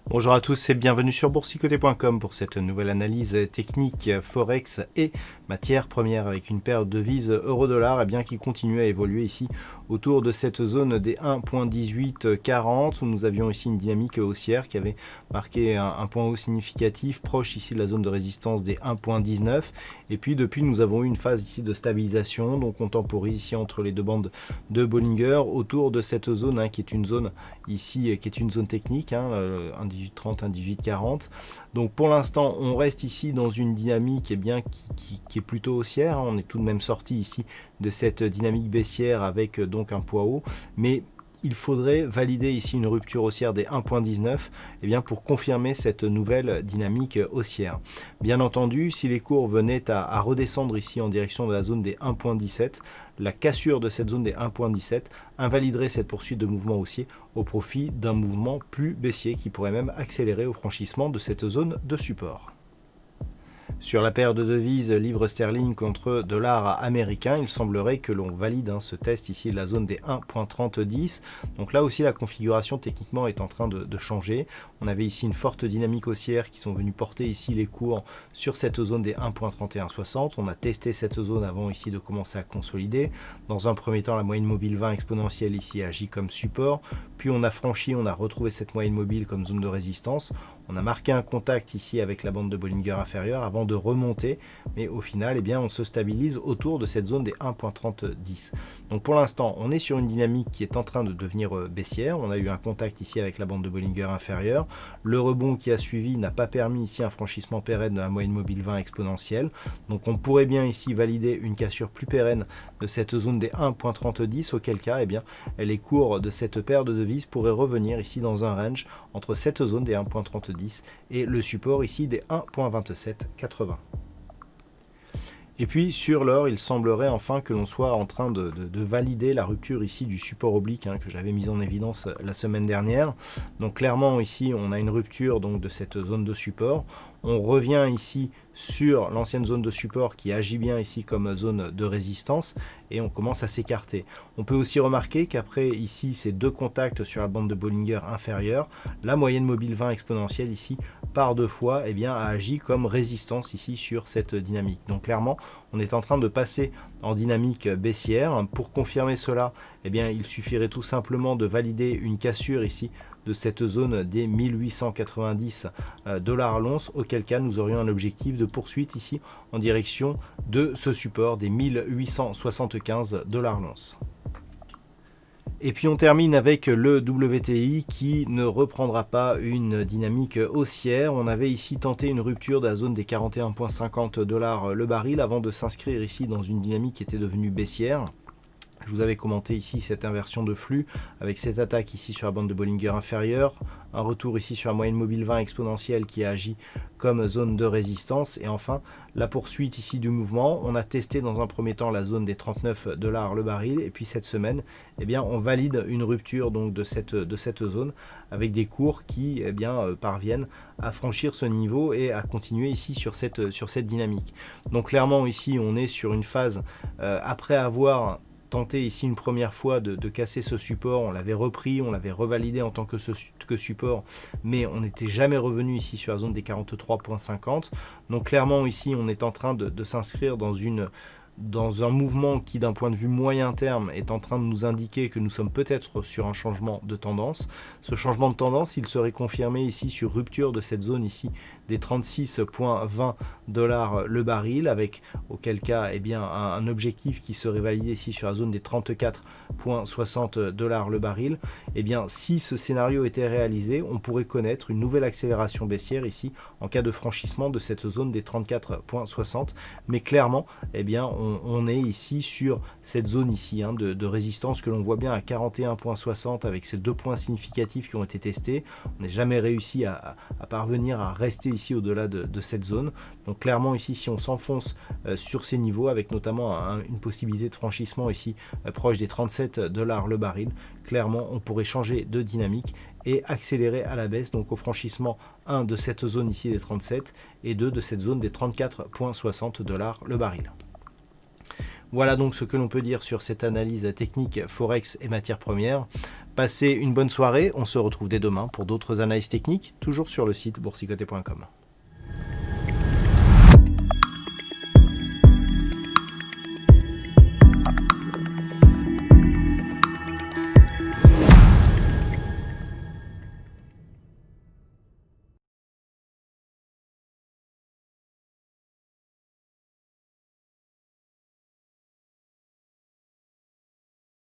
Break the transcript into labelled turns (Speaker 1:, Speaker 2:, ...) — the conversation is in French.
Speaker 1: Bonjour à tous et bienvenue sur boursicoté.com pour cette nouvelle analyse technique Forex et matières premières avec une paire de devises euro-dollar qui continue à évoluer ici autour de cette zone des 1.1840 où nous avions ici une dynamique haussière qui avait marqué un point haut significatif proche ici de la zone de résistance des 1.19 et puis depuis nous avons eu une phase ici de stabilisation, donc on temporise ici entre les deux bandes de Bollinger autour de cette zone qui est une zone ici qui est une zone technique, 1.1830, 1.1840. Donc pour l'instant on reste ici dans une dynamique qui est plutôt haussière, on est tout de même sorti ici de cette dynamique baissière avec donc un poids haut, mais il faudrait valider ici une rupture haussière des 1.19 pour confirmer cette nouvelle dynamique haussière. Bien entendu, si les cours venaient à redescendre ici en direction de la zone des 1.17, la cassure de cette zone des 1.17 invaliderait cette poursuite de mouvement haussier au profit d'un mouvement plus baissier qui pourrait même accélérer au franchissement de cette zone de support. Sur la paire de devises livre sterling contre dollar américain, il semblerait que l'on valide ce test ici de la zone des 1.3010. Donc là aussi la configuration techniquement est en train de changer. On avait ici une forte dynamique haussière qui sont venus porter ici les cours sur cette zone des 1.3160. On a testé cette zone avant ici de commencer à consolider. Dans un premier temps, la moyenne mobile 20 exponentielle ici agit comme support. Puis on a franchi, on a retrouvé cette moyenne mobile comme zone de résistance. On a marqué un contact ici avec la bande de Bollinger inférieure avant de remonter, mais au final, on se stabilise autour de cette zone des 1.3010. Donc pour l'instant, on est sur une dynamique qui est en train de devenir baissière. On a eu un contact ici avec la bande de Bollinger inférieure. Le rebond qui a suivi n'a pas permis ici un franchissement pérenne de la moyenne mobile 20 exponentielle. Donc on pourrait bien ici valider une cassure plus pérenne de cette zone des 1.3010, auquel cas, les cours de cette paire de devises pourraient revenir ici dans un range entre cette zone des 1.3010 et le support ici des 1.2780. Et puis sur l'or, il semblerait enfin que l'on soit en train de valider la rupture ici du support oblique que j'avais mis en évidence la semaine dernière. Donc clairement ici on a une rupture donc de cette zone de support. On revient ici sur l'ancienne zone de support qui agit bien ici comme zone de résistance et on commence à s'écarter. On peut aussi remarquer qu'après ici ces deux contacts sur la bande de Bollinger inférieure, la moyenne mobile 20 exponentielle ici par deux fois a agi comme résistance ici sur cette dynamique. Donc clairement on est en train de passer en dynamique baissière. Pour confirmer cela, il suffirait tout simplement de valider une cassure ici de cette zone des 1890 $ l'once, auquel cas nous aurions un objectif de poursuite ici en direction de ce support des 1875 $ l'once. Et puis on termine avec le WTI qui ne reprendra pas une dynamique haussière. On avait ici tenté une rupture de la zone des 41,50 $ le baril avant de s'inscrire ici dans une dynamique qui était devenue baissière. Je vous avais commenté ici cette inversion de flux avec cette attaque ici sur la bande de Bollinger inférieure, un retour ici sur la moyenne mobile 20 exponentielle qui a agi comme zone de résistance et enfin la poursuite ici du mouvement. On a testé dans un premier temps la zone des 39 $ le baril et puis cette semaine on valide une rupture donc de cette zone avec des cours qui parviennent à franchir ce niveau et à continuer ici sur cette dynamique. Donc clairement ici on est sur une phase après avoir tenté ici une première fois de casser ce support, on l'avait repris, on l'avait revalidé en tant que support, mais on n'était jamais revenu ici sur la zone des 43,50. Donc clairement ici on est en train de s'inscrire dans un mouvement qui d'un point de vue moyen terme est en train de nous indiquer que nous sommes peut-être sur un changement de tendance. Ce changement de tendance il serait confirmé ici sur rupture de cette zone ici des 36,20 $ le baril avec auquel cas un objectif qui serait validé ici sur la zone des 34,60 $ le baril. Si ce scénario était réalisé, on pourrait connaître une nouvelle accélération baissière ici en cas de franchissement de cette zone des 34,60, mais clairement on on est ici sur cette zone ici de résistance que l'on voit bien à 41,60 avec ces 2 points significatifs qui ont été testés. On n'a jamais réussi à parvenir à rester ici au-delà de cette zone. Donc clairement ici, si on s'enfonce sur ces niveaux, avec notamment une possibilité de franchissement ici proche des 37 $ le baril, clairement on pourrait changer de dynamique et accélérer à la baisse, donc au franchissement 1 de cette zone ici des 37 et 2 de cette zone des 34,60 $ le baril. Voilà donc ce que l'on peut dire sur cette analyse technique Forex et matières premières. Passez une bonne soirée, on se retrouve dès demain pour d'autres analyses techniques, toujours sur le site boursicoté.com.